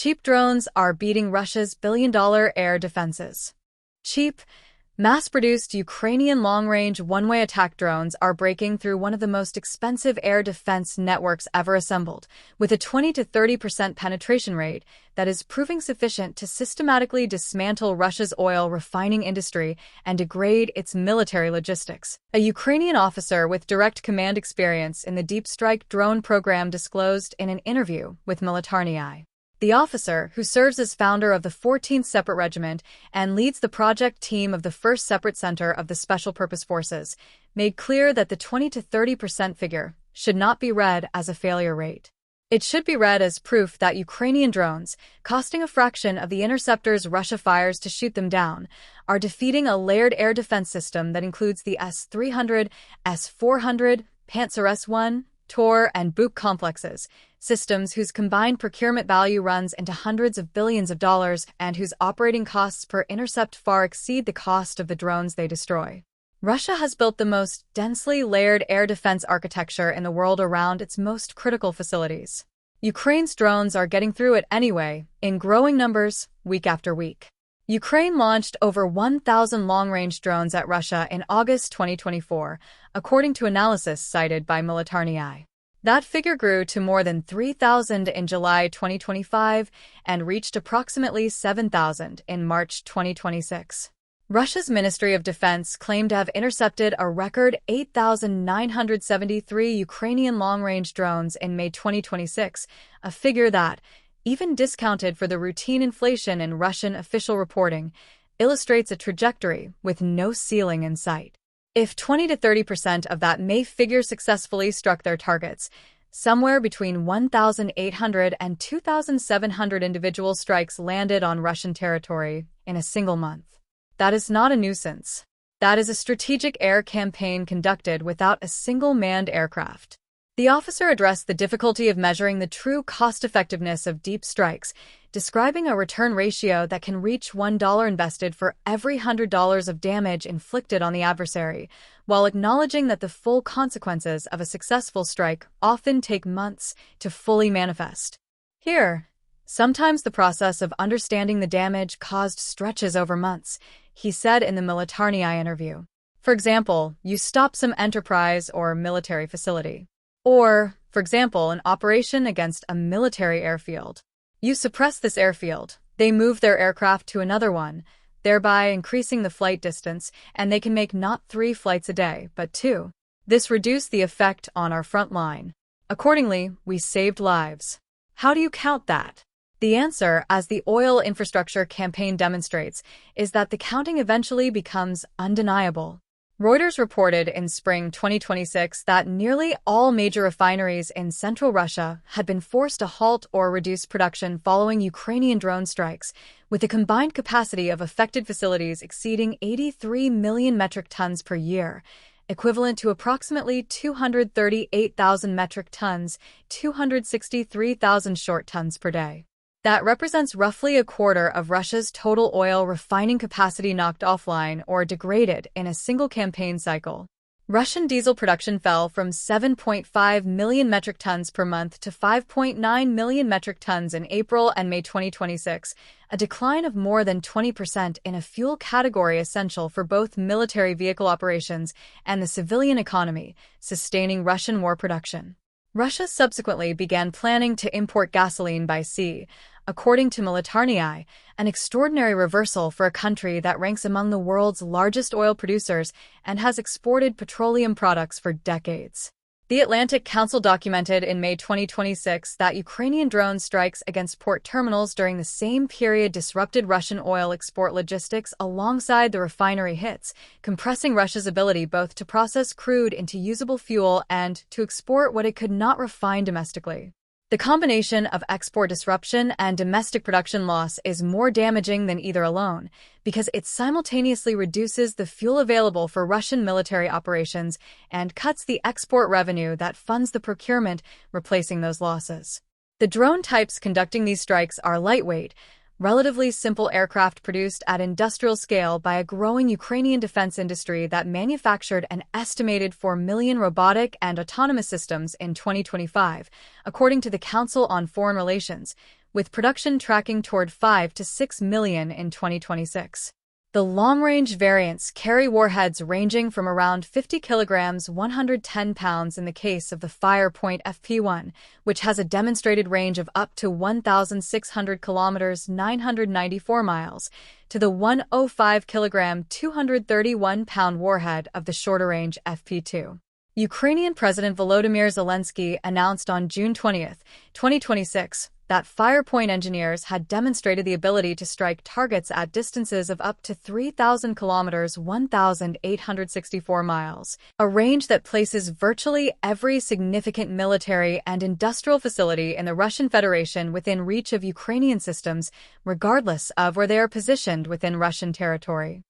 Cheap drones are beating Russia's billion-dollar air defenses. Cheap, mass-produced Ukrainian long-range one-way attack drones are breaking through one of the most expensive air defense networks ever assembled, with a 20 to 30% penetration rate that is proving sufficient to systematically dismantle Russia's oil refining industry and degrade its military logistics. A Ukrainian officer with direct command experience in the deep strike drone program disclosed in an interview with Militarnyi. The officer, who serves as founder of the 14th Separate Regiment and leads the project team of the 1st Separate Center of the Special Purpose Forces, made clear that the 20 to 30% figure should not be read as a failure rate. It should be read as proof that Ukrainian drones, costing a fraction of the interceptors Russia fires to shoot them down, are defeating a layered air defense system that includes the S-300, S-400, Panzer S-1, Tor, and Buk complexes, systems whose combined procurement value runs into hundreds of billions of dollars and whose operating costs per intercept far exceed the cost of the drones they destroy. Russia has built the most densely layered air defense architecture in the world around its most critical facilities. Ukraine's drones are getting through it anyway, in growing numbers, week after week. Ukraine launched over 1,000 long-range drones at Russia in August 2024, according to analysis cited by Militarnyi. That figure grew to more than 3,000 in July 2025 and reached approximately 7,000 in March 2026. Russia's Ministry of Defense claimed to have intercepted a record 8,973 Ukrainian long-range drones in May 2026, a figure that, even discounted for the routine inflation in Russian official reporting, illustrates a trajectory with no ceiling in sight. If 20 to 30% of that May figure successfully struck their targets, somewhere between 1,800 and 2,700 individual strikes landed on Russian territory in a single month. That is not a nuisance. That is a strategic air campaign conducted without a single manned aircraft. The officer addressed the difficulty of measuring the true cost-effectiveness of deep strikes, describing a return ratio that can reach $1 invested for every $100 of damage inflicted on the adversary, while acknowledging that the full consequences of a successful strike often take months to fully manifest. Here, sometimes the process of understanding the damage caused stretches over months, he said in the Militarnyi interview. For example, you stop some enterprise or military facility. Or, for example, an operation against a military airfield. You suppress this airfield, they move their aircraft to another one, thereby increasing the flight distance, and they can make not 3 flights a day, but 2. This reduced the effect on our front line. Accordingly, we saved lives. How do you count that? The answer, as the oil infrastructure campaign demonstrates, is that the counting eventually becomes undeniable. Reuters reported in spring 2026 that nearly all major refineries in central Russia had been forced to halt or reduce production following Ukrainian drone strikes, with a combined capacity of affected facilities exceeding 83 million metric tons per year, equivalent to approximately 238,000 metric tons, 263,000 short tons per day. That represents roughly a quarter of Russia's total oil refining capacity knocked offline or degraded in a single campaign cycle. Russian diesel production fell from 7.5 million metric tons per month to 5.9 million metric tons in April and May 2026, a decline of more than 20% in a fuel category essential for both military vehicle operations and the civilian economy, sustaining Russian war production. Russia subsequently began planning to import gasoline by sea, according to Militarnyi, an extraordinary reversal for a country that ranks among the world's largest oil producers and has exported petroleum products for decades. The Atlantic Council documented in May 2026 that Ukrainian drone strikes against port terminals during the same period disrupted Russian oil export logistics alongside the refinery hits, compressing Russia's ability both to process crude into usable fuel and to export what it could not refine domestically. The combination of export disruption and domestic production loss is more damaging than either alone, because it simultaneously reduces the fuel available for Russian military operations and cuts the export revenue that funds the procurement, replacing those losses. The drone types conducting these strikes are lightweight, relatively simple aircraft produced at industrial scale by a growing Ukrainian defense industry that manufactured an estimated 4 million robotic and autonomous systems in 2025, according to the Council on Foreign Relations, with production tracking toward 5 to 6 million in 2026. The long-range variants carry warheads ranging from around 50 kilograms (110 pounds) in the case of the Firepoint FP1, which has a demonstrated range of up to 1,600 kilometers (994 miles), to the 105 kilogram (231-pound) warhead of the shorter-range FP2. Ukrainian President Volodymyr Zelensky announced on June 20, 2026, that Firepoint engineers had demonstrated the ability to strike targets at distances of up to 3,000 kilometers (1,864 miles), a range that places virtually every significant military and industrial facility in the Russian Federation within reach of Ukrainian systems, regardless of where they are positioned within Russian territory.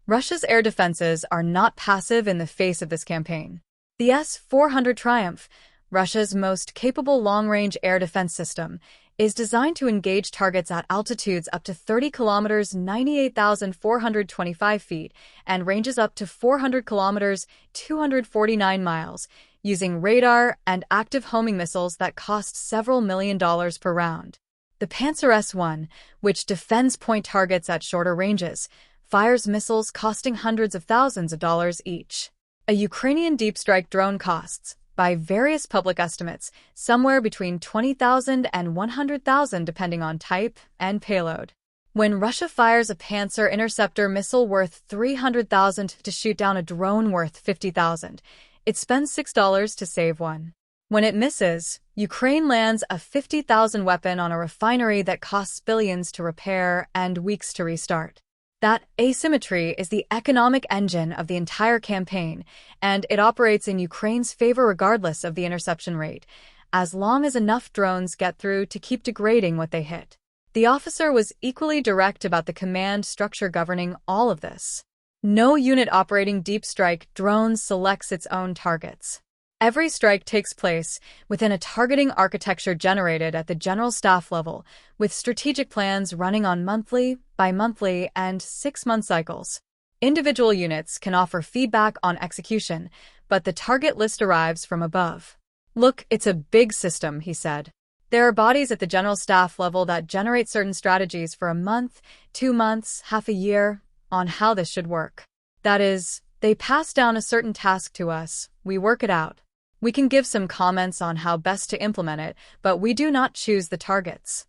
Russia's air defenses are not passive in the face of this campaign. The S-400 Triumph, Russia's most capable long-range air defense system, is designed to engage targets at altitudes up to 30 kilometers (98,425 feet) and ranges up to 400 kilometers (249 miles), using radar and active homing missiles that cost several $1 million per round. The Panzer S-1, which defends point targets at shorter ranges, fires missiles costing hundreds of thousands of dollars each. A Ukrainian deep strike drone costs, by various public estimates, somewhere between $20,000 and $100,000 depending on type and payload. When Russia fires a Panzer interceptor missile worth $300,000 to shoot down a drone worth $50,000, it spends $6 to save one. When it misses, Ukraine lands a $50,000 weapon on a refinery that costs billions to repair and weeks to restart. That asymmetry is the economic engine of the entire campaign, and it operates in Ukraine's favor regardless of the interception rate, as long as enough drones get through to keep degrading what they hit. The officer was equally direct about the command structure governing all of this. No unit operating deep strike drones selects its own targets. Every strike takes place within a targeting architecture generated at the general staff level, with strategic plans running on monthly, bi-monthly, and 6-month cycles. Individual units can offer feedback on execution, but the target list arrives from above. "Look, it's a big system," he said. "There are bodies at the general staff level that generate certain strategies for a month, 2 months, half a year, on how this should work. That is, they pass down a certain task to us, we work it out. We can give some comments on how best to implement it, but we do not choose the targets."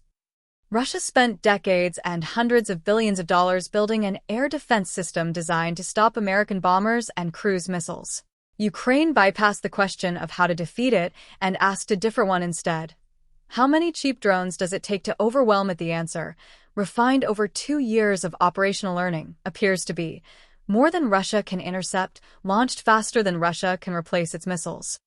Russia spent decades and hundreds of billions of dollars building an air defense system designed to stop American bombers and cruise missiles. Ukraine bypassed the question of how to defeat it and asked a different one instead. How many cheap drones does it take to overwhelm it? The answer, refined over 2 years of operational learning, appears to be more than Russia can intercept, launched faster than Russia can replace its missiles.